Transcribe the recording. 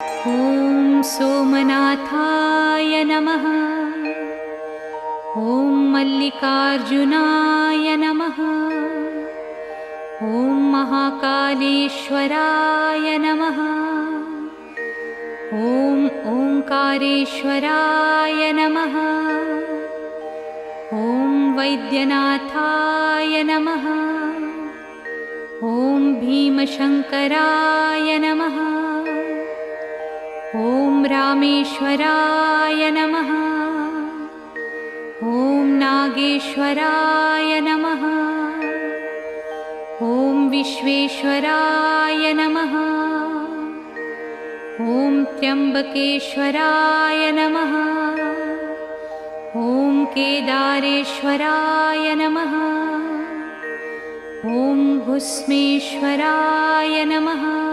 ॐ सोमनाथाय नमः। ॐ मल्लिकार्जुनाय नमः। ॐ महाकालेश्वराय नमः। ॐ ओंकारेश्वराय नमः। ॐ वैद्यनाथाय नमः। ॐ भीमशङ्कराय नमः। ॐ रामेश्वराय नमः। ॐ नागेश्वराय नमः। ॐ विश्वेश्वराय नमः। ॐ त्र्यम्बकेश्वराय नमः। ॐ केदारेश्वराय नमः। ॐ भुस्मेश्वराय नमः।